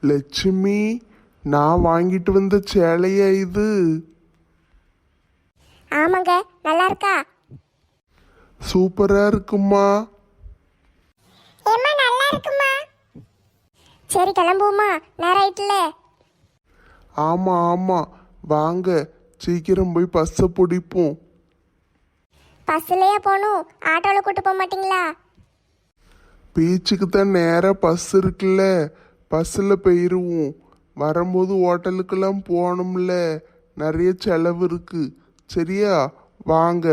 லட்சுமி, நான் வாங்கிட்டு வந்த சேலையா இது? ஆமாங்க, நல்லா இருக்கா? சூப்பரா இருக்குமா? ஏம்மா நல்லா இருக்குமா? சரி கிளம்புவோமா, நேரம் ஆயிட்டுல. ஆமா ஆமா, வாங்க சீக்கிரம் போய் பஸ்ஸை பிடிப்போம். பஸ்லயே போகணும், ஆட்டோவில் கூட்டு போக மாட்டீங்களா? பீச்சுக்கு தான் நேராக பஸ் இருக்குல்ல, பஸ்ஸில் போயிடுவோம். வரும்போது ஹோட்டலுக்கெல்லாம் போகணும்ல, நிறைய செலவு இருக்கு. சரியா, வாங்க.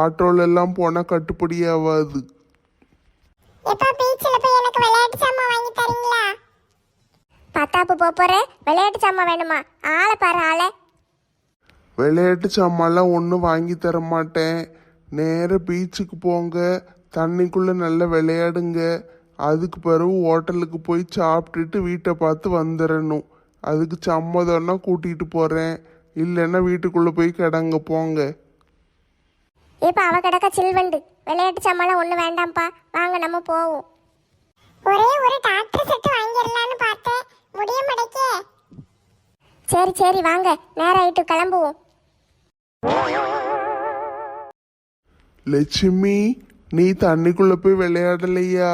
ஆட்டோலெல்லாம் போனால் கட்டுப்படி ஆகாது. எப்போ பீச்சில் போய் எனக்கு விளையாட்டு சாமான் வாங்கி தரீங்களா? பத்தாப்பு போறேன், விளையாட்டு சாமான் வேணுமா? ஆளை பாரு ஆளை. விளையாட்டு சாமான்லாம் ஒன்றும் வாங்கி தர மாட்டேன். நேராக பீச்சுக்கு போங்க, தண்ணிக்குள்ளே நல்லா விளையாடுங்க. அதுக்கு பிறகு ஹோட்டலுக்கு போய் சாப்பிட்டுட்டு வீட்டை பார்த்து வந்துடணும். அதுக்கு சம்மதம்னா கூட்டிகிட்டு போகிறேன், இல்லைன்னா வீட்டுக்குள்ளே போய் கிடங்க போங்க. இப்போ அவ கிடக்க சில்வண்டு, விளையாட்டு சாமான் ஒன்றும் வேண்டாம்ப்பா, வாங்க நம்ம போவோம். ஒரே ஒரு டாக்டர் செட் வாங்கிடலான்னு பார்த்தேன், முடிய மாட்டேக்கே. சரி சரி வாங்க, நேரம் ஆயிட்டு கிளம்புவோம். லட்சுமி, நீ தண்ணிக்குள்ளே போய் விளையாடலையா?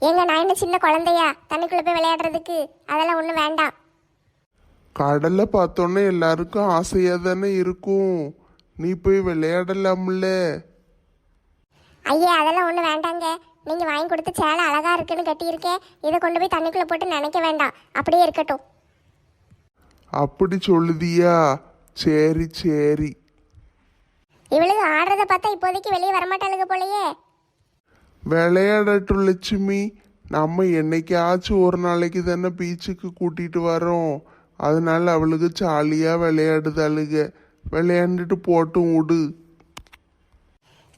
ஏங்க நான் என்ன சின்ன குழந்தையா தண்ணிக்குள்ள போய் விளையாடுறதுக்கு? அதெல்லாம் ஒன்றும் வேண்டாம். கடலை பார்த்தோன்னே எல்லாருக்கும் ஆசையாக தானே இருக்கும். நீ போய் விளையாடலாம்ல. ஐயா அதெல்லாம் ஒன்றும் வேண்டாங்க, நீங்கள் வாங்கி கொடுத்த சேலை அழகா இருக்குன்னு கட்டியிருக்கேன், இதை கொண்டு போய் தண்ணிக்குள்ளே போட்டு நினைக்க வேண்டாம், அப்படியே இருக்கட்டும். அப்படி சொல்லுதியா? சரி சரி. இவளுக்கு ஆடுறத பார்த்தா இப்போதைக்கு வெளியே வரமாட்டாளுங்க போலயே. விளையாடட்டும் லட்சுமி, நம்ம என்னைக்காச்சும் ஒரு நாளைக்கு தானே பீச்சுக்கு கூட்டிட்டு வரோம். அதனால அவளுக்கு ஜாலியாக விளையாடுதாளுக. விளையாண்டுட்டு போட்டும் விடு.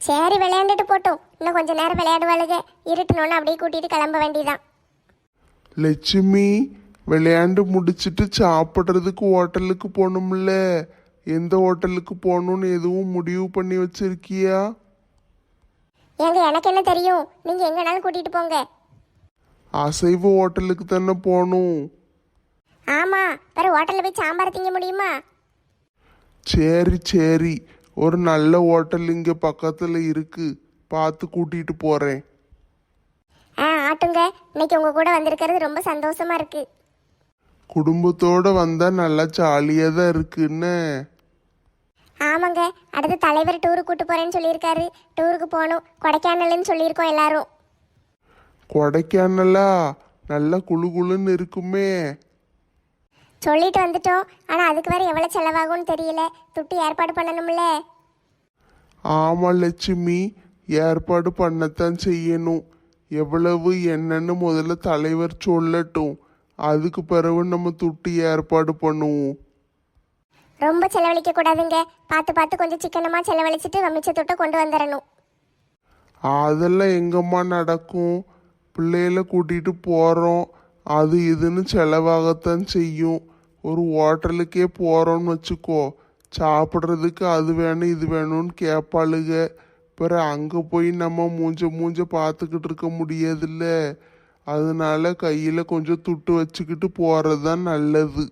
சரி விளையாண்டுட்டு போட்டோம், இன்னும் கொஞ்ச நேரம் விளையாடுவாளுங்க, இருட்டணுன்னு அப்படியே கூட்டிட்டு கிளம்ப வேண்டியதான். லட்சுமி, விளையாண்டு முடிச்சிட்டு சாப்பிட்றதுக்கு ஹோட்டலுக்கு போகணும்ல. எந்த ஹோட்டலுக்கு போகணும்னு எதுவும் முடிவு பண்ணி வச்சிருக்கியா? ஏங்க எனக்கு என்ன தெரியும், நீங்கள் எங்கனாலும் கூட்டிட்டு போங்க. அசைவ ஹோட்டலுக்கு தானே போகணும். ஆமாம், வேறு ஹோட்டலில் போய் சாம்பார் திங்க முடியுமா? சரி சரி, ஒரு நல்ல ஹோட்டல் இங்கே பக்கத்தில் இருக்கு, பார்த்து கூட்டிட்டு போகிறேன். ஆட்டுங்க, இன்னைக்கு உங்கள் கூட வந்திருக்கிறது ரொம்ப சந்தோஷமா இருக்கு. குடும்பத்தோடு வந்தால் நல்லா ஜாலியாக தான் இருக்குன்னு. ஆமாங்க, அடுத்து தலைவர் டூருக்கு கூட்டு போறேன்னு சொல்லியிருக்காரு, டூருக்கு போகணும், கொடைக்கானல்னு சொல்லியிருக்கோம் எல்லாரும். கொடைக்கானலா? நல்லா குளு குளுன்னு இருக்குமே. சொல்லிட்டு வந்துட்டோம், ஆனால் அதுக்கு வேற எவ்வளோ செலவாகும்னு தெரியல, துட்டு ஏற்பாடு பண்ணணும்ல. ஆமாம் லட்சுமி, ஏற்பாடு பண்ணத்தான் செய்யணும். எவ்வளவு என்னன்னு முதல்ல தலைவர் சொல்லட்டும், அதுக்கு பிறகு நம்ம துட்டு ஏற்பாடு பண்ணுவோம். ரொம்ப செலவழிக்க கூடாதுங்க, பார்த்து பார்த்து கொஞ்சம் சிக்கனமாக செலவழிச்சிட்டு மிச்ச துட்டை கொண்டு வந்துடணும். அதெல்லாம் எங்கம்மா நடக்கும்? பிள்ளைகளை கூட்டிட்டு போகிறோம், அது இதுன்னு செலவாகத்தான் செய்யும். ஒரு ஹோட்டலுக்கே போகிறோன்னு வச்சுக்கோ, சாப்பிட்றதுக்கு அது வேணும் இது வேணும்னு கேட்பாளுக. பிறகு அங்கே போய் நம்ம மூஞ்ச பார்த்துக்கிட்டு இருக்க முடியாதுல்ல. அதனால கையில் கொஞ்சம் துட்டு வச்சுக்கிட்டு போகிறது தான் நல்லது.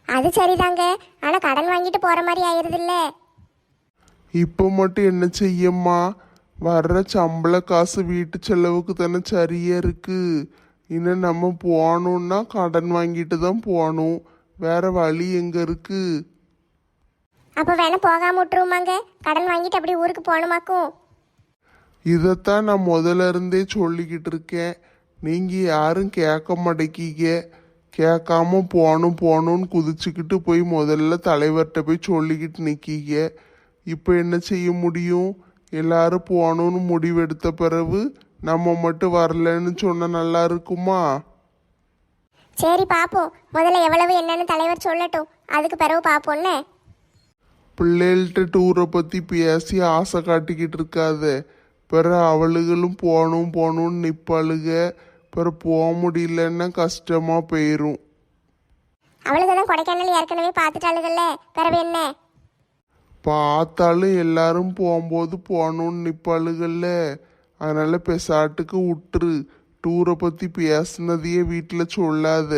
அது சரிதாங்க, ஆனால் கடன் வாங்கிட்டு போகிற மாதிரி ஆயிடுதுல்ல. இப்போ மட்டும் என்ன செய்யம்மா? வர்ற சம்பள காசு வீட்டு செலவுக்கு தானே சரியா இருக்கு. இன்னும் நம்ம போகணுன்னா கடன் வாங்கிட்டு தான் போகணும், வேற வழி எங்க இருக்கு? அப்போ வேணா போகாம விட்டுருவோமாங்க, கடன் வாங்கிட்டு அப்படி ஊருக்கு போகணுமாக்கும். இதைத்தான் நான் முதல்ல இருந்தே சொல்லிக்கிட்டு இருக்கேன், நீங்கள் யாரும் கேட்க மாட்டேக்கீங்க. கேட்காம போகணும்னு குதிச்சுக்கிட்டு போய் முதல்ல தலைவர்கிட்ட போய் சொல்லிக்கிட்டு நிற்கீங்க. இப்போ என்ன செய்ய முடியும்? எல்லாரும் போகணும்னு முடிவெடுத்த பிறகு நம்ம மட்டும் வரலன்னு சொன்னால் நல்லா இருக்குமா? சரி பார்ப்போம், முதல்ல எவ்வளவு என்னன்னு தலைவர் சொல்லட்டும், அதுக்கு பிறகு பார்ப்போம்னு. பிள்ளைகள்கிட்ட டூரை பற்றி பேசி ஆசை காட்டிக்கிட்டு இருக்காத. பிறகு அவளுகளும் போகணும்னு நிற்பாளுக. பிறகு போக முடியலன்னா கஷ்டமாக போயிடும். அவளுக்கு தான் கொடைக்கானல் ஏற்கனவே பார்த்துட்டாளுகள்ல, பிறகு என்ன? பார்த்தாலும் எல்லாரும் போகும்போது போகணும்னு நிற்பாளுகள்ல. அதனால பெசாட்டுக்கு விட்டுரு, டூரை பற்றி பேசுனதையே வீட்டில் சொல்லாத.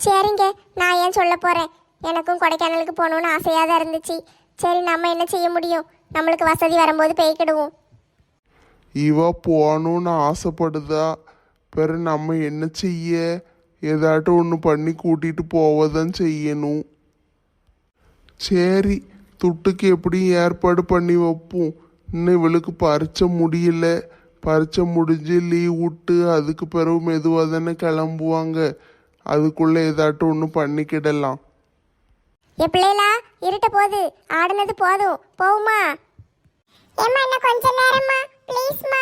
சரிங்க, நான் ஏன் சொல்ல போகிறேன். எனக்கும் கொடைக்கானலுக்கு போகணுன்னு ஆசையாக தான் இருந்துச்சு. சரி, நம்ம என்ன செய்ய முடியும்? நம்மளுக்கு வசதி வரும்போது போய்க்கிடுவோம். இவ போகணுன்னு ஆசைப்படுதா, பிற நம்ம என்ன செய்ய? ஏதாட்டும் ஒன்று பண்ணி கூட்டிகிட்டு போவதான் செய்யணும். சரி, துட்டுக்கு எப்படியும் ஏற்பாடு பண்ணி வைப்போம். இன்னும் இவளுக்கு பரீட்சை முடியல. பரீட்சை முடிஞ்சு லீவ் விட்டு அதுக்கு பிறகு மெதுவாக தானே கிளம்புவாங்க. அதுக்குள்ளே ஏதாட்டும் ஒன்று பண்ணிக்கிடலாம். பிள்ளைகளா, இருட்ட போகுது, ஆடுனது போதும், போகுமா? கொஞ்ச நேரமா ப்ளீஸ்மா.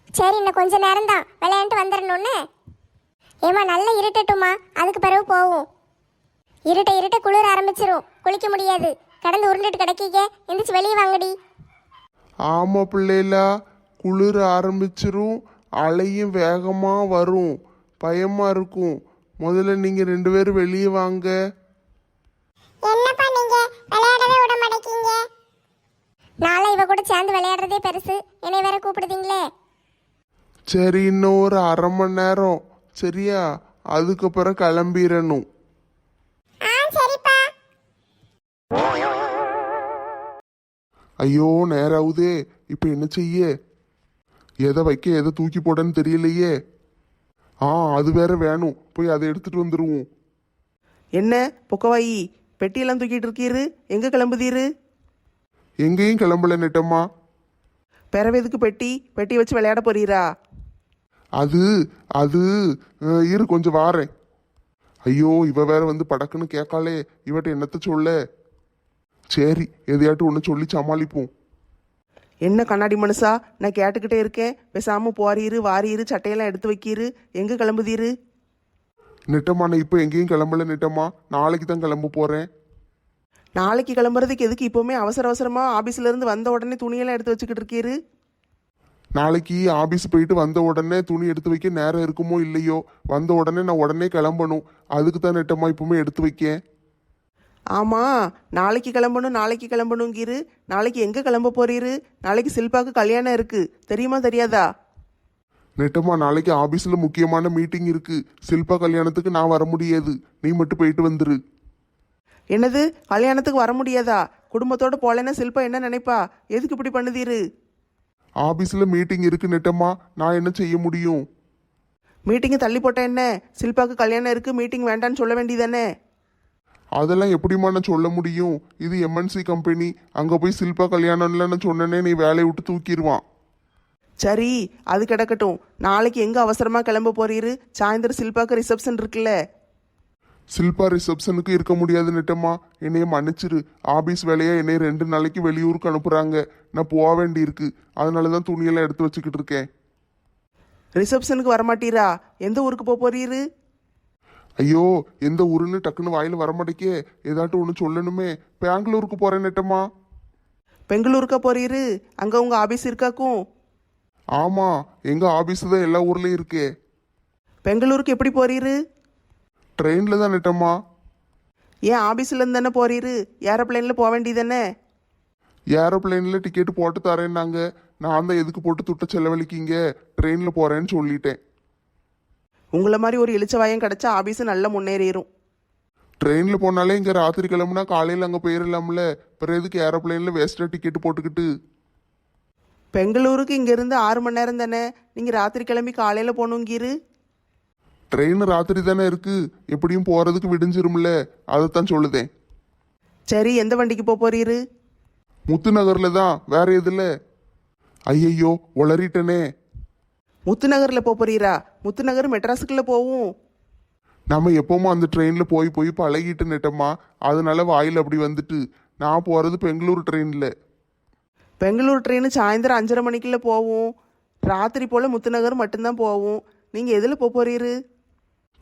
சரி, இன்னும் கொஞ்ச நேரம் தான், விளையாண்டு வந்துடணும்னு. ஏமா நல்லா இருட்டட்டுமா, அதுக்கு பிறகு போவோம். இருட்ட இருட்ட குளிர ஆரம்பிச்சிரும், குளிக்க முடியாது. கடந்து உருண்டுட்டு கிடைக்கீங்க, எந்திரிச்சு வெளியே வாங்கடி. ஆமாம் பிள்ளைகளா, குளிர் ஆரம்பிச்சிரும், அலையும் வேகமாக வரும், பயமாக இருக்கும். முதல்ல நீங்கள் 2 பேரும் வெளியே வாங்க. என்னப்பா நீங்க விளையாடவே விட மாட்டேங்க. நாளை இவ கூட சேர்ந்து விளையாடுறதே பெருசு, என்னை வேற கூப்பிடுதீங்களே. சரி, இன்னும் ஒரு 1/2 மணி நேரம் சரியா? அதுக்கப்புறம் கிளம்பிடணும். சரிப்பா. ஐயோ, நேராகுதே. இப்போ என்ன செய்ய? எதை வைக்க எதை தூக்கி போடன்னு தெரியலையே. அது வேற வேணும், போய் அதை எடுத்துட்டு வந்துடுவோம். என்ன பொக்கவாயி, பெட்டியெல்லாம் தூக்கிட்டு இருக்கீரு? எங்கே கிளம்புதீரு? எங்கேயும் கிளம்பல நெட்டம்மா. பிறவேதுக்கு பெட்டி வச்சு விளையாட போறீரா? அது அது இரு, கொஞ்சம் வாரேன். ஐயோ, இவ வேற வந்து படக்குன்னு கேட்காளே, இவட்ட என்னத்த சொல்ல? சரி, எதையாட்டும் ஒன்று சொல்லி சமாளிப்போம். என்ன கண்ணாடி மனுஷா, நான் கேட்டுக்கிட்டே இருக்கேன். பேசாம போறீரு வாரீரு, சட்டையெல்லாம் எடுத்து வைக்கீரு. எங்கே கிளம்புதீரு? நெட்டம்மா, நான் இப்போ எங்கேயும் கிளம்பல நெட்டம்மா. நாளைக்கு தான் கிளம்ப போறேன். நாளைக்கு கிளம்புறதுக்கு எதுக்கு இப்போவுமே அவசர அவசரமாக ஆஃபீஸ்ல இருந்து வந்த உடனே துணியெல்லாம் எடுத்து வச்சுக்கிட்டு இருக்கீரு? நாளைக்கு ஆபீஸ் போயிட்டு வந்த உடனே துணி எடுத்து வைக்க நேரம் இருக்குமோ இல்லையோ, வந்த உடனே நான் உடனே கிளம்பணும். அதுக்கு தான் நெட்டம்மா இப்பவுமே எடுத்து வைக்கேன். ஆமாம், நாளைக்கு கிளம்பணுங்கீரு. நாளைக்கு எங்கே கிளம்ப போறீரு? நாளைக்கு சில்பாக்கு கல்யாணம் இருக்கு, தெரியுமா தெரியாதா? நெட்டம்மா, நாளைக்கு ஆபீஸ்ல முக்கியமான மீட்டிங் இருக்கு. சில்பா கல்யாணத்துக்கு நான் வர முடியாது, நீ மட்டும் போயிட்டு வந்துரு. என்னது, கல்யாணத்துக்கு வர முடியாதா? குடும்பத்தோடு போலேன்னா சில்பா என்ன நினைப்பா? எதுக்கு இப்படி பண்ணுதீரு? ஆபீஸ்ல மீட்டிங் இருக்கு நெட்டம்மா, நான் என்ன செய்ய முடியும்? மீட்டிங்கை தள்ளி போட்ட என்ன? சில்பாக்கு கல்யாணம் இருக்கு, மீட்டிங் வேண்டான்னு சொல்ல வேண்டியதானே? அதெல்லாம் எப்படிம்மா நான் சொல்ல முடியும்? இது எம்என்சி கம்பெனி, அங்க போய் சில்பா கல்யாணம்ல நான் சொன்னேனே, நீ வேலையை விட்டு தூக்கிடுவான். சரி, அது கிடக்கட்டும். நாளைக்கு எங்கே அவசரமாக கிளம்ப போறீரு? சாயந்தரம் சில்பாக்கு ரிசப்ஷன் இருக்குல்ல? சில்பா ரிசப்ஷனுக்கு இருக்க முடியாது நெட்டம்மா, என்னைய மன்னிச்சிரு. ஆபீஸ் வேலையா என்னை 2 நாளைக்கு வெளியூருக்கு அனுப்புறாங்க, நான் போக வேண்டி இருக்கு. அதனாலதான் துணியெல்லாம் எடுத்து வச்சுக்கிட்டு இருக்கேன். ரிசப்ஷனுக்கு வரமாட்டீரா? எந்த ஊருக்கு போக போறீரு? ஐயோ, எந்த ஊருன்னு டக்குன்னு வாயில வரமாட்டேக்கே, ஏதாட்டும் ஒன்று சொல்லணுமே. பெங்களூருக்கு போறேன் நெட்டம்மா. பெங்களூருக்கா போறீரு? அங்கே உங்கள் ஆபீஸ் இருக்காக்கும்? ஆமா, எங்க ஆபீஸ் தான் எல்லா ஊர்லயும் இருக்கே. பெங்களூருக்கு எப்படி போறீரு? ட்ரெயின்ல தான் நெட்டம்மா. ஏன் ஆபீஸ்ல இருந்து தானே போறீரு? ஏரோப்ளைனில் போக வேண்டியதானே? ஏரோப்ளைன்ல டிக்கெட் போட்டு தரேன்னாங்க. நான் தான் எதுக்கு போட்டு துட்ட செலவழிக்கிங்க, ட்ரெயின்ல போறேன்னு சொல்லிட்டேன். உங்களை மாதிரி ஒரு இளிச்சவாயம் கிடைச்சா ஆபீஸ் நல்லா முன்னேறிடும். ட்ரெயின்ல போனாலே இங்க ராத்திரி கிளம்புனா காலையில் அங்கே போயிடலாம்ல. பிறகு எதுக்கு ஏரோப்ளைன்ல வேஸ்டா டிக்கெட் போட்டுக்கிட்டு? பெங்களூருக்கு இங்கேருந்து 6 மணி நேரம் தானே, நீங்கள் ராத்திரி கிளம்பி காலையில் போகணுங்கீரு. ட்ரெயின் ராத்திரி தானே இருக்கு, எப்படியும் போறதுக்கு விடிஞ்சிரும்ல, அதைத்தான் சொல்லுதேன். சரி, எந்த வண்டிக்கு போக போறீரு? முத்து நகர்ல தான், வேற எதுல? ஐயையோ, உளறிட்டனே. முத்து நகரில் போக போறீரா? முத்து நகர் மெட்ராஸுக்குள்ளே போவும். நம்ம எப்பவுமே அந்த ட்ரெயின்ல போய் போய் பழகிட்டு நெட்டம்மா, அதனால வாயில் அப்படி வந்துட்டு. நான் போறது பெங்களூர் ட்ரெயின்ல. பெங்களூர் ட்ரெயின் சாயந்தரம் 5:30 மணிக்குள்ள போவும். ராத்திரி போல் முத்து நகர் மட்டும்தான் போவும். நீங்கள் எதில் போக போறீரு?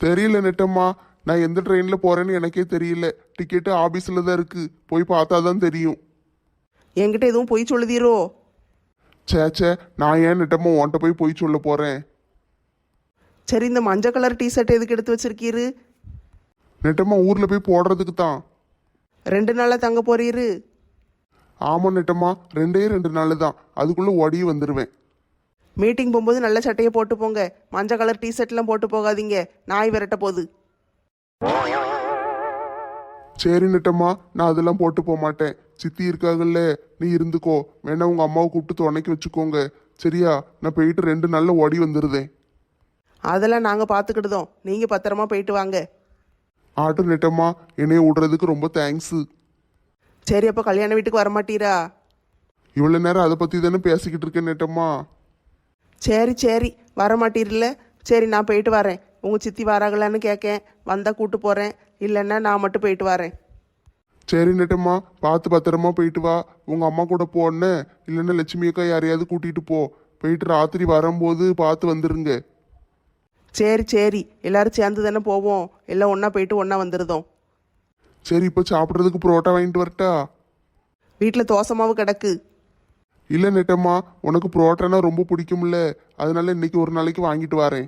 தெரியல நெட்டம்மா, நான் எந்த ட்ரெயின்ல போறேன்னு எனக்கே தெரியல. டிக்கெட்டு ஆபீஸ்ல தான் இருக்கு, போய் பார்த்தா தான் தெரியும். என்கிட்ட எதுவும் பொய் சொல்லுதீரோ? சேச்சே, நான் ஏன் நெட்டம்மா உன்கிட்ட போய் சொல்ல போறேன்? சரி, இந்த மஞ்சள் கலர் டிஷர்ட் எதுக்கு எடுத்து வச்சிருக்கீரு? நெட்டம்மா, ஊர்ல போய் போடுறதுக்கு தான். 2 நாளாக தங்க போறீரு? ஆமா நெட்டம்மா, 2 நாள் தான், அதுக்குள்ள ஓடி வந்துடுவேன். மீட்டிங் போகும்போது நல்ல சட்டையை போட்டு போங்க. மஞ்சள் கலர் டிஷர்ட்லாம் போட்டு போகாதீங்க, நாய் விரட்ட போகுது. சரி நெட்டம்மா, நான் அதெல்லாம் போட்டு போக மாட்டேன். சித்தி இருக்காங்கல்ல, நீ இருந்துக்கோ. வேணா உங்க அம்மாவை கூப்பிட்டு துணைக்கு வச்சுக்கோங்க. சரியா? நான் போயிட்டு 2 நாள்ல ஓடி வந்துருதேன். அதெல்லாம் நாங்கள் பார்த்துக்கிடுதோம், நீங்கள் பத்திரமா போயிட்டு வாங்க. ஆட்டும் நெட்டம்மா, என்னைய விடுறதுக்கு ரொம்ப தேங்க்ஸு. சரி, அப்போ கல்யாண வீட்டுக்கு வரமாட்டீரா? இவ்வளோ நேரம் அதை பற்றி தானே பேசிக்கிட்டு இருக்கேன் நெட்டம்மா. சரி சரி, வரமாட்டீர்ல. சரி, நான் போயிட்டு வரேன். உங்கள் சித்தி வராங்களான்னு கேட்கேன். வந்தால் கூட்டு போகிறேன், இல்லைன்னா நான் மட்டும் போயிட்டு வரேன். சரி நெட்டம்மா, பார்த்து பத்திரமா போயிட்டு வா. உங்கள் அம்மா கூட போன்னு, இல்லைன்னா லட்சுமி அக்கா யாரையாவது கூட்டிகிட்டு போ. போயிட்டு ராத்திரி வரும்போது பார்த்து வந்துருங்க. சரி சரி, எல்லாரும் சேர்ந்து தானே போவோம். எல்லாம் ஒன்றா போயிட்டு ஒன்றா வந்துருதோம். சரி, இப்போ சாப்பிட்றதுக்கு புரோட்டா வாங்கிட்டு வரட்டா? வீட்டில் தோசை மாவு கிடக்கு. இல்லை நெட்டம்மா, உனக்கு புரோட்டானா ரொம்ப பிடிக்கும்ல, அதனால இன்னைக்கு ஒரு நாளைக்கு வாங்கிட்டு வரேன்.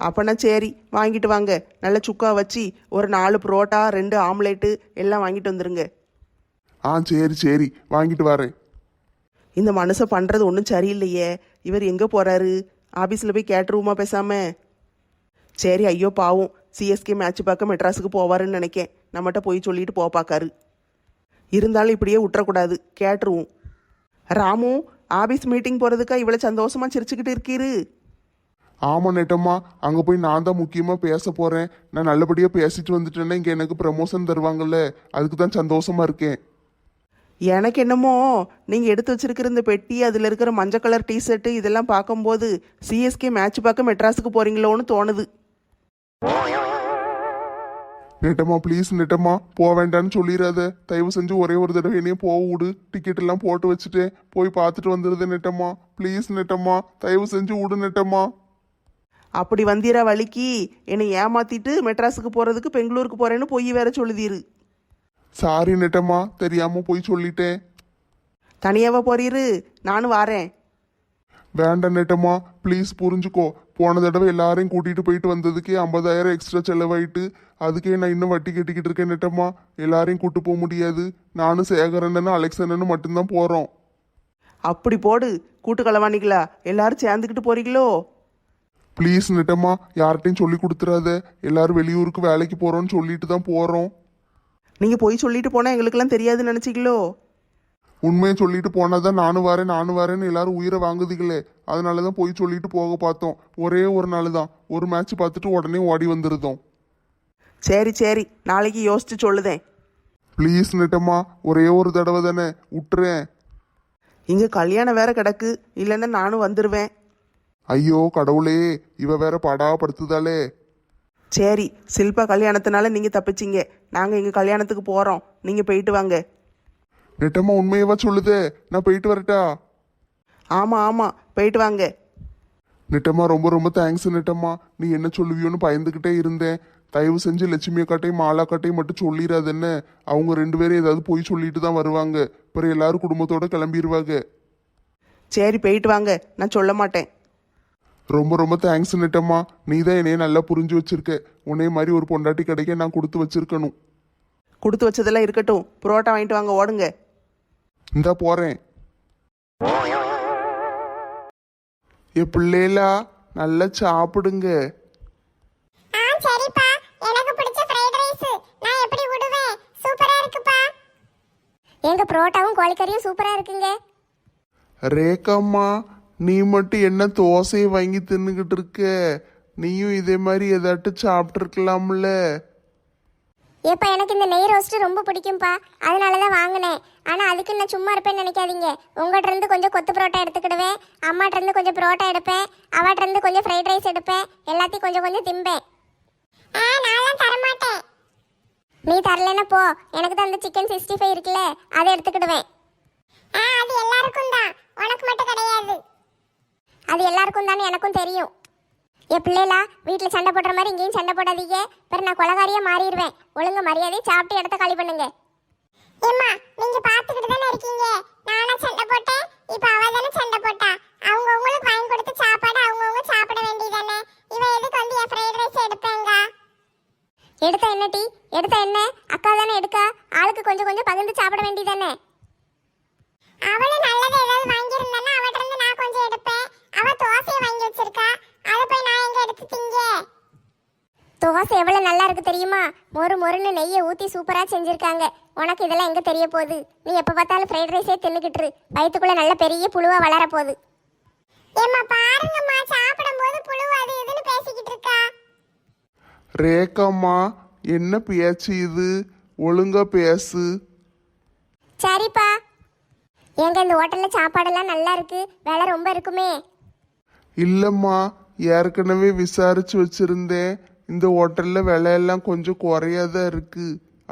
அப்போனா சரி, வாங்கிட்டு வாங்க. நல்ல சுக்கா வச்சு ஒரு 4 புரோட்டா 2 ஆம்லேட்டு எல்லாம் வாங்கிட்டு வந்துருங்க. ஆ சரி சரி, வாங்கிட்டு வரேன். இந்த மனுஷன் பண்ணுறது ஒன்றும் சரியில்லையே. இவர் எங்கே போகிறாரு? ஆஃபீஸில் போய் கேட்டுருவோமா பேசாம? சரி, ஐயோ பாவம், சிஎஸ்கே மேட்ச் பார்க்க மெட்ராஸுக்கு போவாருன்னு நினைக்கேன். நம்மகிட்ட போய் சொல்லிட்டு போக பார்க்காரு. இருந்தாலும் இப்படியே விட்டுறக்கூடாது, கேட்டுருவோம். ராமு, ஆஃபீஸ் மீட்டிங் போகிறதுக்கா இவ்வளோ சந்தோஷமா சிரிச்சுக்கிட்டு இருக்கீரு? ஆமாம் நெட்டம்மா, அங்கே போய் நான் தான் முக்கியமாக பேச போகிறேன். நான் நல்லபடியாக பேசிட்டு வந்துட்டேன்னா இங்கே எனக்கு ப்ரமோஷன் தருவாங்கல்ல, அதுக்கு தான் சந்தோஷமாக இருக்கேன். எனக்கு என்னமோ நீங்கள் எடுத்து வச்சிருக்கிற இந்த பெட்டி, அதில் இருக்கிற மஞ்சள் கலர் டிஷர்ட்டு இதெல்லாம் பார்க்கும்போது சிஎஸ்கே மேட்ச் பார்க்க மெட்ராஸுக்கு போகிறீங்களோன்னு தோணுது. நெட்டம்மா ப்ளீஸ் நெட்டம்மா, போக வேண்டான்னு சொல்லிடாத. தயவு செஞ்சு ஒரே ஒரு தடவை என்னையும் போக விடு. டிக்கெட் எல்லாம் போட்டு வச்சுட்டேன், போய் பார்த்துட்டு வந்துடுது நெட்டம்மா. ப்ளீஸ் நெட்டம்மா, தயவு செஞ்சு விடு நெட்டம்மா. அப்படி வந்தீரா வழிக்கு என்னை ஏமாத்திட்டு மெட்ராஸுக்கு போகிறதுக்கு பெங்களூருக்கு போகிறேன்னு போய் வேற சொல்லுதீரு. சாரி நெட்டம்மா, தெரியாமல் போய் சொல்லிட்டேன். தனியாவா போறீரு? நானும் வாரேன். வேண்டாம் நெட்டம்மா, ப்ளீஸ் புரிஞ்சுக்கோ. போன தடவை எல்லாரையும் கூட்டிகிட்டு போயிட்டு வந்ததுக்கே 50,000 எக்ஸ்ட்ரா செலவாயிட்டு. அதுக்கே நான் இன்னும் வட்டி கட்டிக்கிட்டு இருக்கேன் நெட்டம்மா. எல்லாரையும் கூட்டு போக முடியாது. நானும் சேகரண்ணனும் அலெக்சண்ணனும் மட்டும்தான் போகிறோம். அப்படி போடு, கூட்டு களவாணிகளா எல்லாரும் சேர்ந்துக்கிட்டு போறீங்களோ? ப்ளீஸ் நெட்டம்மா, யார்கிட்டையும் சொல்லி கொடுத்துறாத. எல்லாரும் வெளியூருக்கு வேலைக்கு போகிறோன்னு சொல்லிட்டு தான் போகிறோம். நீங்கள் போய் சொல்லிட்டு போனால் எங்களுக்கெல்லாம் தெரியாதுன்னு நினச்சிங்களோ? உண்மையை சொல்லிட்டு போனாதான் நானும் வரேன்னு எல்லாரும் உயிரை வாங்குதுங்களே. அதனால தான் போய் சொல்லிட்டு போக பார்த்தோம். ஒரே ஒரு நாள் தான், ஒரு மேட்ச் பார்த்துட்டு உடனே ஓடி வந்துருந்தோம். சரி சரி, நாளைக்கு யோசிச்சு சொல்லுதேன். ப்ளீஸ் நெட்டம்மா, ஒரே ஒரு தடவை தானே, விட்டுறேன். இங்கே கல்யாணம் வேற கிடக்கு, இல்லைன்னா நானும் வந்துடுவேன். ஐயோ கடவுளே, இவ வேற படாப்படுத்துதாளே. சரி, சில்பா கல்யாணத்தினால நீங்கள் தப்பிச்சிங்க. நாங்கள் எங்கள் கல்யாணத்துக்கு போகிறோம், நீங்கள் போயிட்டு வாங்க. நெட்டம்மா உண்மையவா சொல்லுதே, நான் போயிட்டு வரட்டா? ஆமாம் ஆமாம், போயிட்டு வாங்க. நெட்டம்மா ரொம்ப ரொம்ப தேங்க்ஸ் நெட்டம்மா. நீ என்ன சொல்லுவியோன்னு பயந்துக்கிட்டே இருந்தேன். தயவு செஞ்சு லட்சுமி அக்காட்டையும் மாலா அக்காட்டையும் மட்டும் சொல்லிடாது என்ன. அவங்க 2 பேரும் ஏதாவது போய் சொல்லிட்டு தான் வருவாங்க. அப்புறம் எல்லாரும் குடும்பத்தோட கிளம்பிடுவாங்க. சரி, போயிட்டு வாங்க, நான் சொல்ல மாட்டேன். ரொம்ப ரொம்ப தேங்க்ஸ் நெட்டம்மா. நீ தான் என்னைய நல்லா புரிஞ்சு வச்சிருக்க. உன்னைய மாதிரி ஒரு பொண்டாட்டி கிடைக்க நான் கொடுத்து வச்சிருக்கணும். கொடுத்து வச்சதெல்லாம் இருக்கட்டும், புரோட்டா வாங்கிட்டு வாங்க, ஓடுங்க. இந்தா போறேன். ஏ பிள்ளைகளா, நல்லா சாப்பிடுங்க. ஆ சரிப்பா, எனக்கு பிடிச்ச ஃப்ரைட் ரைஸ் நான் எப்படி விடுவேன்? சூப்பரா இருக்குப்பா. எங்க புரோட்டாவும் கோழிக்கறியும் சூப்பரா இருக்குங்க. ரேக்கம்மா, நீ மட்டும் என்ன தோசையை வாங்கி தின்னுக்கிட்டு இருக்க? நீயும் இதே மாதிரி ஏதாட்டும் சாப்பிட்ருக்கலாம்ல. ஏப்பா, எனக்கு இந்த நெய் ரோஸ்ட் ரொம்ப பிடிக்கும்ப்பா, அதனால தான் வாங்கினேன். ஆனால் அதுக்கு நான் சும்மா இருப்பேன்னு நினைக்காதீங்க. உங்கள்கிட்ட இருந்து கொஞ்சம் கொத்து புரோட்டா எடுத்துக்கிடுவேன், அம்மாட்ட இருந்து கொஞ்சம் புரோட்டா எடுப்பேன், அவாட்ட இருந்து கொஞ்சம் ஃப்ரைட் ரைஸ் எடுப்பேன். எல்லாத்தையும் கொஞ்சம் கொஞ்சம் திம்பேன். நான் தரமாட்டேன். நீ தரலன்னா போ, எனக்கு தான் அந்த சிக்கன் 65 இருக்குல்ல, அதை எடுத்துக்கிடுவேன். அது எல்லாருக்கும் தான், உனக்கு மட்டும் கிடையாது. அது எல்லாருக்கும் தானே எனக்கும் தெரியும். என் பிள்ளைகளா, வீட்டில் சண்டை போடுற மாதிரி இங்கேயும் சண்டை போடாதீங்க. பிறகு நான் கொலகாரியாக மாறிடுவேன். ஒழுங்கு மரியாதையை சாப்பிட்டு இடத்த காலி பண்ணுங்க. ஏம்மா, நீங்க பாத்துக்கிட்டு தானே இருக்கீங்க. நானா சண்டை போட்டேன்? இப்போ அவ தானே சண்டை போட்டா. அவங்க உங்களுக்கு வாங்கி கொடுத்த சாப்பாடு அவங்கவுங்க சாப்பிட வேண்டியதானே. இவ எதுக்கு வந்து என் ஃப்ரைட் ரைஸ் எடுப்பேங்க? எடுத்தா என்ன டீ? எடுத்தா என்ன? அக்கா தானே எடுக்கா. ஆளுக்கு கொஞ்சம் கொஞ்சம் பகிர்ந்து சாப்பிட வேண்டியதானே. அவளு நல்லது ஏதாவது வாங்கியிருந்தானா அவட்ட இருந்து நான் கொஞ்சம் எடுப்பேன். அவ தோசை எவ்வளவு நல்லா இருக்கு தெரியுமா? மொறு மொறுன்னு நெய்யை ஊத்தி சூப்பரா செஞ்சிருக்காங்க. உனக்கு இதெல்லாம் எங்க தெரிய போகுது? நீ எப்ப பார்த்தாலும் ஃப்ரைட் ரைஸே தின்னுக்கிட்டு வயிற்றுக்குள்ள நல்ல பெரிய புழுவா வளர போகுது. ஏம்மா பாருங்கம்மா, சாப்பிடும்போது புழு அது இதுன்னு பேசிக்கிட்டு இருக்கா. ரேக்காம்மா, என்ன பேச்சு இது? ஒழுங்கா பேசு. சரிப்பா. எங்க இந்த ஹோட்டல்ல சாப்பாடெல்லாம் நல்லா இருக்கு, விலை ரொம்ப இருக்குமே? இல்லைம்மா, ஏற்கனவே விசாரிச்சு வச்சிருந்தேன். இந்த ஹோட்டலில் விலையெல்லாம் கொஞ்சம் குறையா தான் இருக்கு.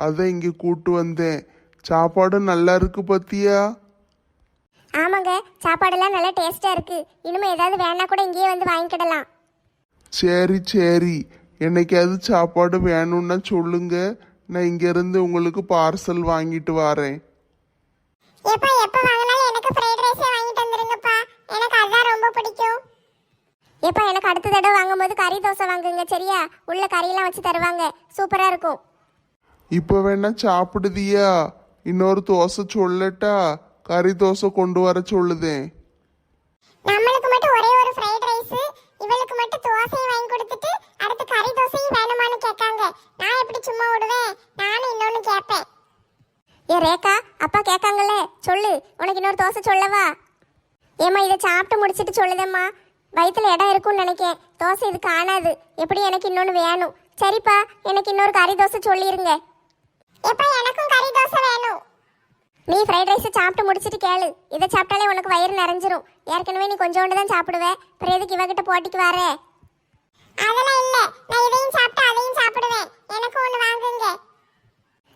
அதான் இங்கே கூட்டு வந்தேன். சாப்பாடு நல்லா இருக்கு பத்தியா? ஆமாங்க, சாப்பாடெல்லாம் நல்லா டேஸ்டா இருக்கு. இனிமே ஏதாவது வேணா கூட இங்கேயே வந்து வாங்கிக்கிடலாம். சரி சரி, என்னைக்காவது சாப்பாடு வேணும்னா சொல்லுங்க. நான் இங்கேருந்து உங்களுக்கு பார்சல் வாங்கிட்டு வரேன். எப்ப வாங்கினாலும் எனக்கு ஃப்ரைட் ரைஸே வாங்கிட்டு வந்துருங்கப்பா. எனக்கு அதான் ரொம்ப பிடிக்கும். எப்ப எனக்கு அடுத்த தடவை வாங்கும்போது கறி தோசை வாங்குங்க சரியா? உள்ள கறியெல்லாம் வச்சு தருவாங்க, சூப்பரா இருக்கும். இப்போ வேணா சாப்பிடுதியா? இன்னொரு தோசை சொல்லட்டா? கறி தோசை கொண்டு வர சொல்லுதேன். நம்மளுக்கு மட்டும் ஒரே ஒரு ஃப்ரைட் ரைஸ், இவளுக்கு மட்டும் தோசையை வாங்கி கொடுத்துட்டு அடுத்து கறி தோசையும் வேணுமான்னு கேட்காங்க. நான் எப்படி சும்மா விடுவேன்? நானும் இன்னொன்னு கேட்பேன். ஏ ரேகா, அப்பா கேட்காங்கல்ல, சொல்லு. உனக்கு இன்னொரு தோசை சொல்லவா? ஏம்மா இதை சாப்பிட்டு முடிச்சிட்டு சொல்லுதேம்மா. வயிற்றுல இடம் இருக்கும்னு நினைக்கேன். தோசை இது காணாது. எப்படி எனக்கு இன்னொன்று வேணும். சரிப்பா, எனக்கு இன்னொரு கறி தோசை சொல்லிருங்க. எப்பா எனக்கும் கறி தோசை வேணும். நீ ஃப்ரைட் ரைஸை சாப்பிட்டு முடிச்சிட்டு கேளு. இதை சாப்பிட்டாலே உனக்கு வயிறு நிறைஞ்சிரும். ஏற்கனவே நீ கொஞ்சோண்டு தான் சாப்பிடுவேன். அப்புறம் எதுக்கு இவகிட்ட போட்டிக்கு வரே? அதெல்லாம் இல்லை, நான் இதையும் சாப்பிட்டு அதையும் சாப்பிடுவேன். எனக்கு ஒன்று வாங்குங்க.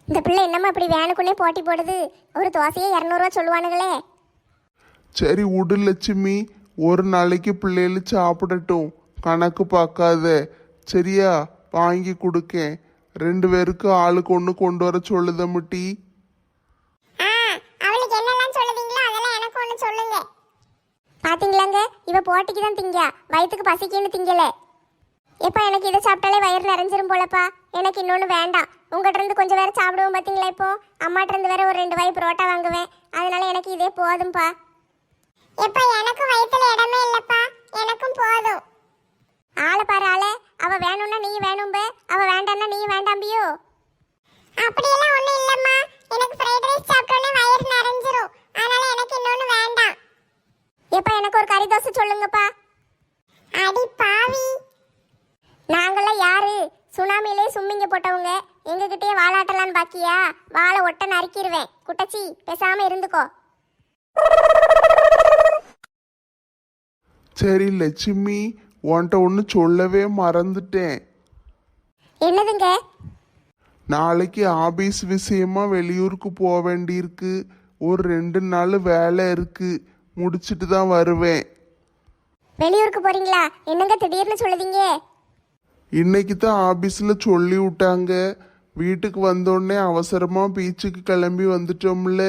இந்த பிள்ளை என்னம்மா இப்படி வேணுக்குன்னே போட்டி போடுது? ஒரு தோசையே 200 ரூபா சொல்லுவானுங்களே. சரி விடு லட்சுமி, ஒரு நாளைக்கு பிள்ளைகள் சாப்பிடட்டும், கணக்கு பார்க்காத சரியா? வாங்கி கொடுக்கேன். 2 பேருக்கு ஆளுக்கு ஒன்று கொண்டு வர சொல்லுத முட்டி. அவளுக்கு என்னெல்லாம் சொல்லுவீங்களோ அதெல்லாம் எனக்கு ஒன்று சொல்லுங்க. பாத்தீங்களாங்க, இவ போட்டிக்கு தான் திங்க, வயிற்றுக்கு பசிக்குன்னு திங்கல. எப்ப எனக்கு இதை சாப்பிட்டாலே வயிறு நிறைஞ்சிரும் போலப்பா. எனக்கு இன்னொன்று வேண்டாம். உங்கள்கிட்ட இருந்து கொஞ்சம் வேற சாப்பிடுவோம் பார்த்தீங்களா? இப்போ அம்மாட்ட இருந்து வேற ஒரு 2 வாய் புரோட்டா வாங்குவேன். அதனால எனக்கு இதே போதும்பா. எப்ப எனக்கும் வயிற்றுல இடமே இல்லப்பா, எனக்கும் போதும். ஆளை பாரு ஆளை. அவ வேணும்னா நீ வேணும்ப, அவ வேண்டாம்னா நீ வேண்டாம்பியோ? அப்படியெல்லாம் ஒண்ணும் இல்லம்மா. எனக்கு ஃப்ரைட் ரைஸ் சாப்பிட்டோனே வயிறு நிறைஞ்சிரும். அதனால எனக்கு இன்னொன்னு வேண்டாம். எப்ப எனக்கு ஒரு கறி தோசை சொல்லுங்கப்பா. அடி பாவி, நாங்கெல்லாம் யாரு? சுனாமிலே சும்மிங்க போட்டவங்க. எங்ககிட்டயே வாலாட்டலான்னு பாக்கியா? வாழை ஒட்ட நறுக்கிடுவேன். குட்டச்சி, பேசாம இருந்துக்கோ. சரி லட்சுமி, உன்கிட்ட ஒன்று சொல்லவே மறந்துட்டேன். என்னதுங்க? நாளைக்கு ஆபீஸ் விஷயமா வெளியூருக்கு போக வேண்டியிருக்கு. ஒரு 2 நாள் வேலை இருக்கு, முடிச்சிட்டு தான் வருவேன். வெளியூருக்கு போறீங்களா? என்னங்க திடீர்னு சொல்லுதீங்க? இன்னைக்கு தான் ஆபீஸில் சொல்லி விட்டாங்க. வீட்டுக்கு வந்தோடனே அவசரமாக பீச்சுக்கு கிளம்பி வந்துட்டோம்ல,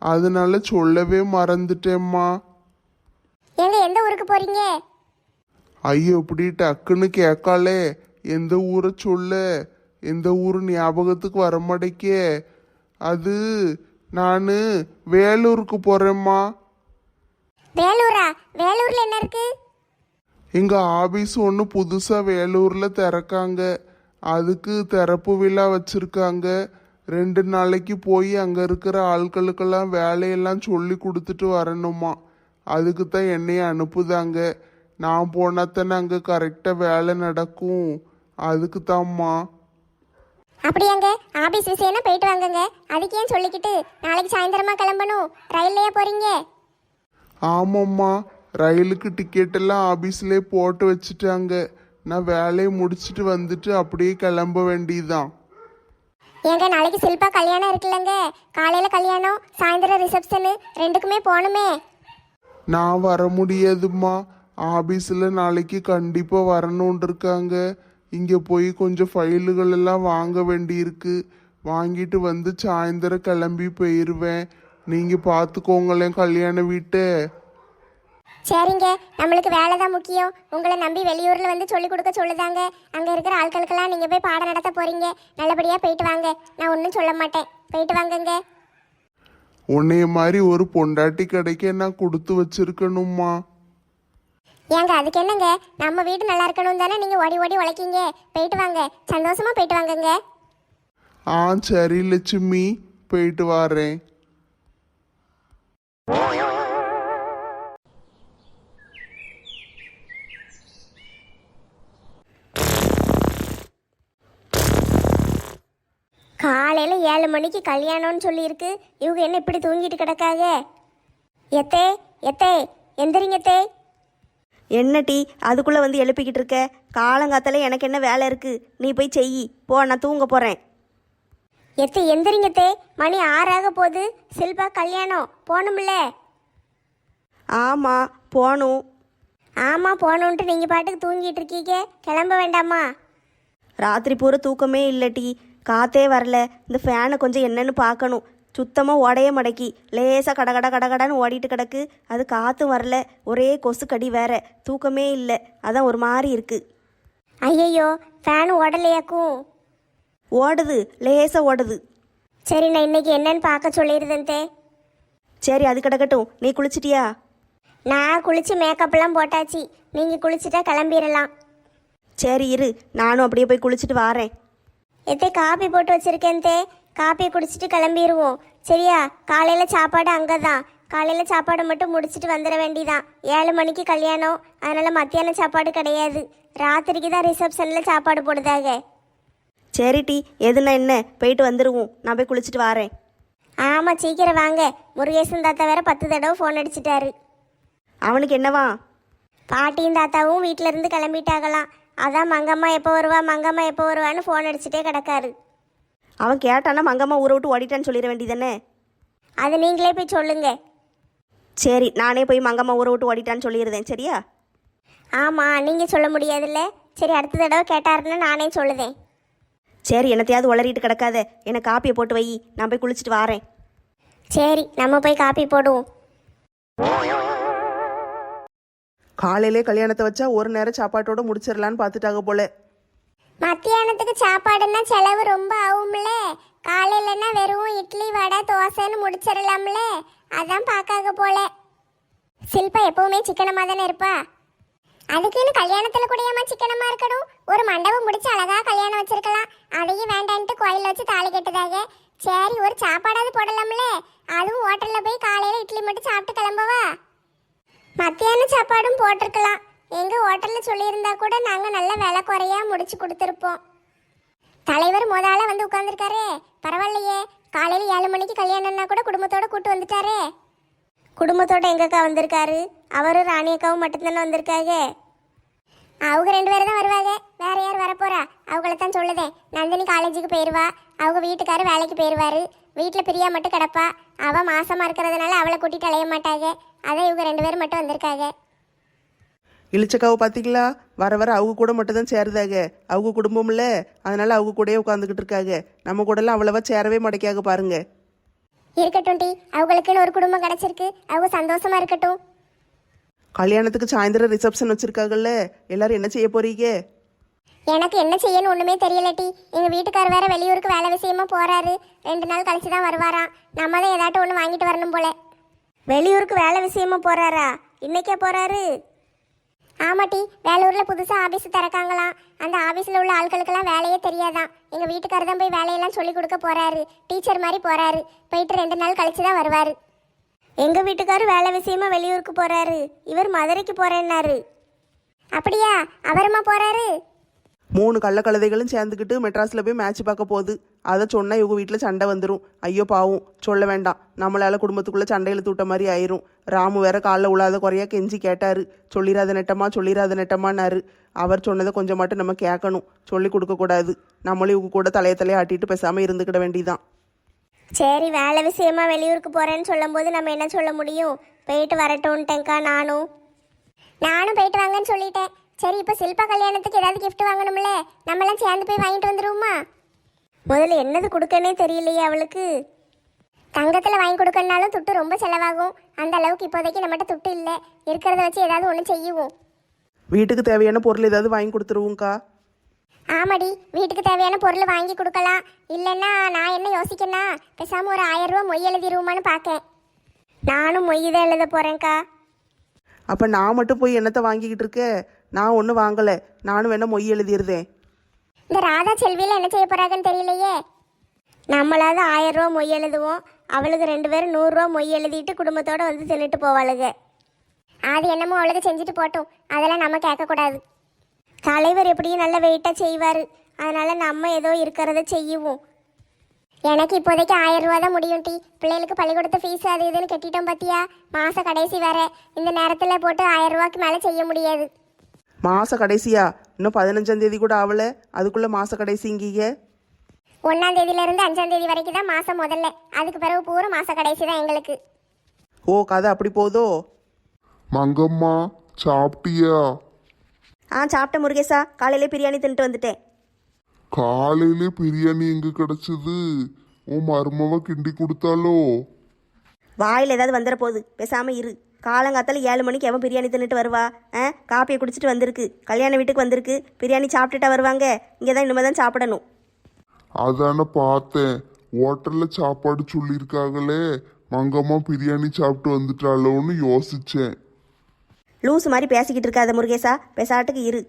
அதனால சொல்லவே மறந்துட்டேம்மா. எங்க எந்த ஊருக்கு போறீங்க? ஐயோ, இப்படி டக்குன்னு கேட்காளே. எந்த ஊரை சொல்ல? எந்த ஊர் ஞாபகத்துக்கு வரமாட்டேக்கே. அது நான் வேலூருக்கு போறேம்மா. வேலூரா? வேலூர்ல என்ன இருக்கு? எங்க ஆபீஸ் ஒன்று புதுசா வேலூர்ல திறக்காங்க. அதுக்கு திறப்பு விழா வச்சிருக்காங்க. 2 நாளைக்கு போய் அங்க இருக்கிற ஆட்களுக்கெல்லாம் வேலையெல்லாம் சொல்லி கொடுத்துட்டு வரணுமா. அதுக்கு தான் என்னைய அனுப்புதாங்க. நான் போனாத்தானே அங்கே கரெக்டாக வேலை நடக்கும். அதுக்கு தான்மா. அப்படியாங்க? ஆபீஸ் விஷயம்னா போயிட்டு வாங்கங்க. அதுக்கு ஏன் சொல்லிக்கிட்டு நாளைக்கு சாயந்தரமா கிளம்பணும்? ரயில்லையே போறீங்க? ஆமாம்மா, ரயிலுக்கு டிக்கெட் எல்லாம் ஆபீஸ்லேயே போட்டு வச்சுட்டாங்க. நான் வேலையை முடிச்சுட்டு வந்துட்டு அப்படியே கிளம்ப வேண்டியதுதான். ஏங்க நாளைக்கு சில்பா கல்யாணம் இருக்குல்லங்க. காலையில கல்யாணம், சாயந்தரம் ரிசப்ஷனு, 2க்குமே போகணுமே. நான் வர முடியாதும்மா. ஆபீஸில் நாளைக்கு கண்டிப்பாக வரணும்னு இருக்காங்க. இங்கே போய் கொஞ்சம் ஃபைலுகள் எல்லாம் வாங்க வேண்டியிருக்கு. வாங்கிட்டு வந்து சாயந்தரம் கிளம்பி போயிடுவேன். நீங்கள் பார்த்துக்கோங்களேன் கல்யாண வீட்டை. சரிங்க, நம்மளுக்கு வேலை தான் முக்கியம். உங்களை நம்பி வெளியூர்ல வந்து சொல்லி கொடுக்க சொல்லுதாங்க. அங்க இருக்கிற ஆட்களுக்கெல்லாம் நீங்க போய் பாடம் நடத்த போறீங்க. நல்லபடியா போயிட்டு வாங்க. நான் ஒன்றும் சொல்ல மாட்டேன். போயிட்டு வாங்கங்க. உன்னைய மாதிரி ஒரு பொண்டாட்டி கிடைக்க நான் கொடுத்து வச்சிருக்கணும்மா. ஏங்க அதுக்கு என்னங்க, நம்ம வீடு நல்லா இருக்கணும் தானே நீங்க ஓடி ஓடி உழைக்கீங்க. போயிட்டு வாங்க, சந்தோஷமா போயிட்டு வாங்கங்க. ஆ சரி லட்சுமி, போயிட்டு வரேன். காலையில 7 மணிக்கு கல்யாணம்னு சொல்லியிருக்கு. இவங்க என்ன இப்படி தூங்கிட்டு கிடக்காக? எத்தே எத்தே எந்திரிங்கத்தே. என்ன டீ அதுக்குள்ளே வந்து எழுப்பிக்கிட்டு இருக்க? காலங்காத்தால எனக்கு என்ன வேலை இருக்குது? நீ போய் செய் போ, நான் தூங்க போகிறேன். எத்தே எந்திரிங்கத்தே, மணி 6 போகுது. சில்பா கல்யாணம் போகணும்ல? ஆமாம் போகணும். ஆமாம் போகணுன்ட்டு நீங்கள் பாட்டுக்கு தூங்கிட்டு இருக்கீங்க, கிளம்ப வேண்டாமா? ராத்திரி பூரா தூக்கமே இல்லை டீ, காற்றே வரல. இந்த ஃபேனை கொஞ்சம் என்னன்னு பார்க்கணும். சுத்தமாக உடைய மடக்கி லேசாக கடகட கடகடன்னு ஓடிட்டு கிடக்கு. அது காற்றும் வரல, ஒரே கொசு கடி வேற. தூக்கமே இல்லை, அதான் ஒரு மாதிரி இருக்குது. ஐயையோ, ஃபேன் ஓடலையாக்கும்? ஓடுது, லேசாக ஓடுது. சரி, நான் இன்னைக்கு என்னன்னு பார்க்க சொல்லிடுதேன் தே. சரி அது கிடக்கட்டும். நீ குளிச்சிட்டியா? நான் குளிச்சு மேக்கப்லாம் போட்டாச்சு. நீங்கள் குளிச்சுட்டா கிளம்பிடலாம். சரி இரு, நானும் அப்படியே போய் குளிச்சுட்டு வாரேன். எத்தே காப்பி போட்டு வச்சிருக்கேன் தே, காப்பியை குடிச்சிட்டு கிளம்பிடுவோம். சரியா? காலையில் சாப்பாடு அங்கே தான். காலையில் சாப்பாடு மட்டும் முடிச்சுட்டு வந்துட வேண்டிதான். 7 மணிக்கு கல்யாணம், அதனால் மத்தியான சாப்பாடு கிடையாது. ராத்திரிக்கு தான் ரிசப்ஷனில் சாப்பாடு போடுதாக. சரி டீ, எதுனா என்ன, போயிட்டு வந்துடுவோம். நான் போய் குளிச்சுட்டு வாரேன். ஆமாம் சீக்கிரம் வாங்க. முருகேசன் தாத்தா வேற 10 தடவை ஃபோன் அடிச்சிட்டாரு. அவனுக்கு என்னவா? பாட்டியும் தாத்தாவும் வீட்டில இருந்து கிளம்பிட்டாங்களாம். அதான் மங்கம்மா எப்போ வருவா மங்கம்மா எப்போ வருவான்னு ஃபோன் அடிச்சுட்டே கிடக்காரு. அவன் கேட்டானா மங்கம்மா ஊரை விட்டு ஓடிட்டான்னு சொல்லிட வேண்டியதானே? அது நீங்களே போய் சொல்லுங்க. சரி, நானே போய் மங்கம்மா ஊரை விட்டு ஓடிட்டான்னு சொல்லிடுறேன். சரியா? ஆமாம், நீங்கள் சொல்ல முடியாதுல்ல. சரி, அடுத்த தடவை கேட்டாருன்னு நானே சொல்லுதேன். சரி, என்னத்தையாவது உளறிட்டு கிடக்காத. எனக்கு காப்பியை போட்டு வை, நான் போய் குளிச்சுட்டு வாரேன். சரி, நம்ம போய் காப்பி போடுவோம். காலையிலே கல்யாணத்தை வச்சா ஒரு நேரம் சாப்பாட்டோட முடிச்சிடலான்னு பார்த்துட்டாங்க போல. மத்தியானத்துக்கு சாப்பாடுன்னா செலவு ரொம்ப ஆகும்ல. காலையிலன்னா வெறும் இட்லி வடை தோசைன்னு முடிச்சிடலாம்ல. அதான் பார்க்காக போல. சில்பா எப்பவுமே சிக்கனமாக தானே இருப்பா. அதுக்குன்னு கல்யாணத்தில் கூடயாமா சிக்கனமாக இருக்கணும்? ஒரு மண்டபம் முடிச்சு அழகா கல்யாணம் வச்சிருக்கலாம். அதையும் வேண்டான்ட்டு கோயிலில் வச்சு தாலி கட்டுதாக. சரி, ஒரு சாப்பாடாவது போடலாம்ல. அதுவும் ஹோட்டலில் போய் காலையில் இட்லி மட்டும் சாப்பிட்டு கிளம்பவா? மத்தியான சாப்பாடும் போட்டிருக்கலாம். எங்கள் ஹோட்டலில் சொல்லியிருந்தா கூட நாங்கள் நல்ல விலை குறையா முடிச்சு கொடுத்துருப்போம். தலைவர் முதல்ல வந்து உட்காந்துருக்காரே, பரவாயில்லையே. காலையில் 7 மணிக்கு கல்யாணம்னா கூட குடும்பத்தோட கூட்டு வந்துட்டாரே. குடும்பத்தோட எங்கக்கா வந்திருக்காரு? அவரும் ராணி அக்காவும் மட்டும்தானே வந்திருக்காங்க. அவங்க 2 பேரும் தான் வருவாங்க. வேற யார் வரப்போறா? அவங்கள தான் சொல்லுதேன். நந்தினி காலேஜுக்கு போயிடுவா. அவங்க வீட்டுக்காரர் வேலைக்கு போயிடுவாரு. வீட்டில் பிரியா மட்டும் கிடப்பா. அவள் மாசமாக இருக்கிறதுனால அவளை கூட்டிகிட்டு அலைய மாட்டாங்க. அதான் இவங்க 2 பேரும் மட்டும் வந்திருக்காங்க. இளிச்சக்காவை பார்த்தீங்களா? வர வர அவங்க கூட மட்டும் தான் சேருதாங்க. அவங்க குடும்பம் இல்லை, அதனால அவங்க கூடயே உட்காந்துக்கிட்டு இருக்காங்க. நம்ம கூடலாம் அவ்வளவா சேரவே மாட்டேக்காக பாருங்க. இருக்கட்டும் டி, அவங்களுக்குன்னு ஒரு குடும்பம் கிடைச்சிருக்கு. அவங்க சந்தோஷமா இருக்கட்டும். கல்யாணத்துக்கு சாயந்தரம் ரிசப்ஷன் வச்சிருக்காங்கல்ல, எல்லாரும் என்ன செய்ய போறீங்க? எனக்கு என்ன செய்யணும் ஒண்ணுமே தெரியல டி. எங்க வீட்டுக்காரர் வேற வெளியூருக்கு வேலை விஷயமா போறாரு. 2 நாள் கழிச்சு தான் வருவாராம். நம்ம தான் ஏதாட்டும் ஒன்று வாங்கிட்டு வரணும் போல. வெளியூருக்கு வேலை விஷயமா போறாரா? இன்னைக்கே போறாரு? ஆமாட்டி, வேலூர்ல புதுசா ஆபீஸ் திறக்காங்களாம். அந்த ஆபீஸ்ல உள்ள ஆட்களுக்கெல்லாம் வேலையே தெரியாதான். எங்க வீட்டுக்காரர் தான் போய் வேலையெல்லாம் சொல்லி கொடுக்க போறாரு. டீச்சர் மாதிரி போறாரு. போயிட்டு 2 நாள் கழிச்சு தான் வருவாரு. எங்க வீட்டுக்காரர் வேலை விஷயமா வெளியூருக்கு போறாரு. இவர் மதுரைக்கு போறேன்னாரு. அப்படியா? அவருமா போறாரு? 3 கள்ளக்கழுதைகளும் சேர்ந்துக்கிட்டு மெட்ராஸில் போய் மேட்ச் பார்க்க போகுது. அதை சொன்னால் இவங்க வீட்டில் சண்டை வந்துடும். ஐயோ பாவும், சொல்ல வேண்டாம். நம்மளால் குடும்பத்துக்குள்ளே சண்டையில் தூட்ட மாதிரி ஆயிரும். ராமு வேற காலில் உழாத குறையா கெஞ்சி கேட்டார். சொல்லிடாத நெட்டமான்னாரு. அவர் சொன்னதை கொஞ்சம் மட்டும் நம்ம கேட்கணும், சொல்லி கொடுக்கக்கூடாது. நம்மளும் இவங்க கூட தலையை ஆட்டிட்டு பேசாமல் இருந்துக்கிட வேண்டிதான். சரி, வேலை விஷயமா வெளியூருக்கு போறேன்னு சொல்லும் போது நம்ம என்ன சொல்ல முடியும்? போயிட்டு வரட்டும்ட்டேங்க்கா. நானும் போயிட்டு வாங்கன்னு சொல்லிட்டேன். சரி, இப்போ சில்பா கல்யாணத்துக்கு ஏதாவது கிஃப்ட் வாங்கணும்ல. நம்மளாம் சேர்ந்து போய் வாங்கிட்டு வந்துருவோமா? முதல்ல என்னது கொடுக்கனே தெரியலையே அவளுக்கு. தங்கத்தில் வாங்கி கொடுக்கறனாலும் துட்டு ரொம்ப செலவாகும். அந்த அளவுக்கு இப்போதைக்கு நம்மகிட்ட துட்டு இல்லை. இருக்கிறத வச்சு ஏதாவது ஒன்று செய்யுவோம். வீட்டுக்கு தேவையான பொருள் ஏதாவது வாங்கி கொடுத்துருவோங்க்கா. ஆமாடி, வீட்டுக்கு தேவையான பொருள் வாங்கி கொடுக்கலாம். இல்லைன்னா நான் என்ன யோசிக்கேன்னா, பேசாமல் ஒரு 1000 ரூபா மொய் எழுதிருவோமான்னு பார்க்கேன். நானும் மொய் தான் எழுத போகிறேன்க்கா. அப்போ நான் மட்டும் போய் என்னத்தை வாங்கிக்கிட்டு இருக்க? நான் ஒன்றும் வாங்கலை. நானும் வேணா மொய் எழுதியிருந்தேன். இந்த ராதா செல்வியில என்ன செய்ய போறாங்கன்னு தெரியலையே. நம்மளாவது 1000 ரூபா மொய் எழுதுவோம், அவளுக்கு 2 பேரும் 100 ரூபா மொய் எழுதிட்டு குடும்பத்தோட வந்து தின்னுட்டு போவாளுங்க. அது என்னமோ அவளுக்கு செஞ்சுட்டு போட்டோம், அதெல்லாம் நம்ம கேட்கக்கூடாது. தலைவர் எப்படியும் நல்ல வெயிட்டாக செய்வார், அதனால நம்ம ஏதோ இருக்கிறத செய்யுவோம். எனக்கு இப்போதைக்கு 1000 ரூபா தான் முடியும் டி. பிள்ளைகளுக்கு பள்ளிக்கூடத்து ஃபீஸ் அது இதுன்னு கட்டிட்டோம் பார்த்தியா, மாத கடைசி வேற. இந்த நேரத்தில் போட்டு 1000 ரூபாய்க்கு மேலே செய்ய முடியாது. மாத கடைசியா? இன்னும் 15ஆம் தேதி கூட ஆகலை, அதுக்குள்ளே மாத கடைசிங்கீங்க. 1ஆம் தேதியிலேருந்து 5ஆம் தேதி வரைக்கும் தான் மாதம் முதல்ல, அதுக்கு பிறகு பூரா மாத கடைசி தான் எங்களுக்கு. ஓ, கதை அப்படி போதோ? மங்கம்மா சாப்பிட்டியா? சாப்பிட்ட முருகேசா, காலையிலே பிரியாணி தின்ட்டு வந்துட்டேன். காலையிலே பிரியாணி எங்க கிடைச்சது? உன் மருமவ கிண்டி கொடுத்தாலோ? வாயில் ஏதாவது வந்துட போகுது, பேசாமல் இரு. காலங்காத்தால 7 மணிக்கு எவன் பிரியாணி தின்னுட்டு வருவா? காப்பியை குடிச்சிட்டு வந்திருக்கு, கல்யாண வீட்டுக்கு வந்திருக்கு, பிரியாணி சாப்பிட்டுட்டா வருவாங்க? இங்கே தான் இனிமேல் தான் சாப்பிடணும். அதான பார்த்தேன், ஹோட்டல்ல சாப்பாடு சொல்லியிருக்காங்களே, மங்கம்மா பிரியாணி சாப்பிட்டு வந்துட்டாளோன்னு யோசிச்சேன். லூஸ் மாதிரி பேசிக்கிட்டு இருக்காத முருகேசா, பேசாட்டுக்கு இரு.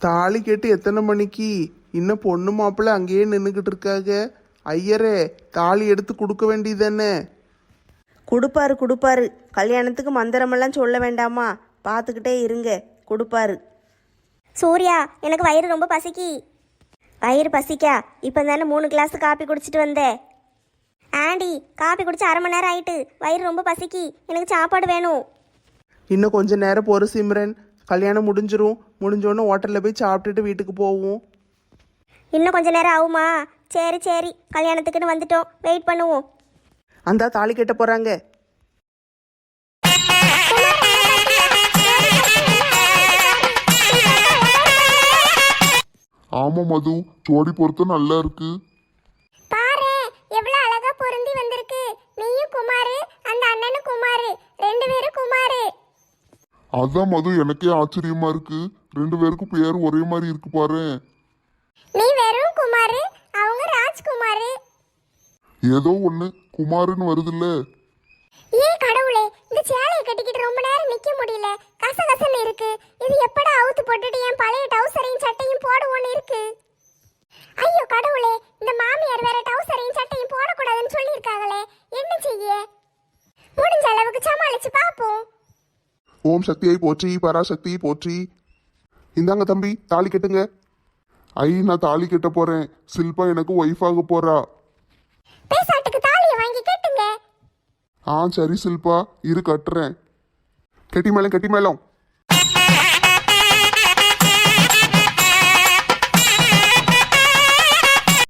தாலி கேட்டு எத்தனை மணிக்கு? இன்னும் பொண்ணு மாப்பிள்ளை அங்கேயே நின்றுக்கிட்டு இருக்காங்க. ஐயரே, தாலி எடுத்து கொடுக்க வேண்டியதானே? கொடுப்பாரு. கல்யாணத்துக்கு மந்திரமெல்லாம் சொல்ல வேண்டாமா? பார்த்துக்கிட்டே இருங்க, கொடுப்பாரு. சூர்யா, எனக்கு வயிறு ரொம்ப பசிக்கி. வயிறு பசிக்கா? இப்போ தானே 3 கிளாஸ் காப்பி குடிச்சிட்டு வந்தேன். ஆண்டி, காப்பி குடிச்சு 1/2 மணி நேரம் ஆயிட்டு, வயிறு ரொம்ப பசிக்கி, எனக்கு சாப்பாடு வேணும். இன்னும் கொஞ்ச நேரம் பொறு சிம்ரன், கல்யாணம் முடிஞ்சோன்னு ஹோட்டலில் போய் சாப்பிட்டுட்டு வீட்டுக்கு போவோம். இன்னும் கொஞ்ச நேரம் ஆகுமா? சரி, கல்யாணத்துக்குன்னு வந்துட்டோம், வெயிட் பண்ணுவோம். அந்த தாலி கட்ட போகிறாங்க. ஆமா மது, ஜோடி பொருத்தம் நல்லா இருக்கு. பாரு, எவ்வளவு அழகா பொருந்தி வந்திருக்கு. நீயும் குமாரு, அந்த அண்ணனும் குமாரு, 2 பேரும் குமாரு. அதான் மது, எனக்கே ஆச்சரியமா இருக்கு. 2 பேருக்கும் பேர் ஒரே மாதிரி இருக்கு பாரு. நீ வெறும் குமாரு, அவங்க ராஜ்குமாரு. ஏதோ ஒண்ணு குமாருன்னு வருதுல்ல. ஏன் கடவுளே, இந்த சேலையை கட்டிக்கிட்டு ரொம்ப நேரம் நிக்க முடியல, கசகசன்னு இருக்கு. இது எப்படா அவுத்து போட்டுட்டு என் பழைய டவுசரையும் சட்டையும் போடுவோன்னு இருக்கு. ஐயோ கடவுளே, இந்த மாமியார் வேற டவுசரையும் சட்டையும் போடக்கூடாதுன்னு சொல்லியிருக்காங்களே, என்ன செய்ய? முடிஞ்ச அளவுக்கு சமாளிச்சு பாப்போம். ஓம் சக்தியை போற்றி, பராசக்தி போற்றி. இந்தாங்க தம்பி, தாலி கட்டுங்க. நான் தாலி கட்ட போறேன். சில்பா எனக்கு ஒய்ஃப் ஆக போறா. பேசாட்டுக்கு தாலியை வாங்கி கட்டுங்க. சரி சில்பா, இரு கட்டுறேன். கட்டி மேளம்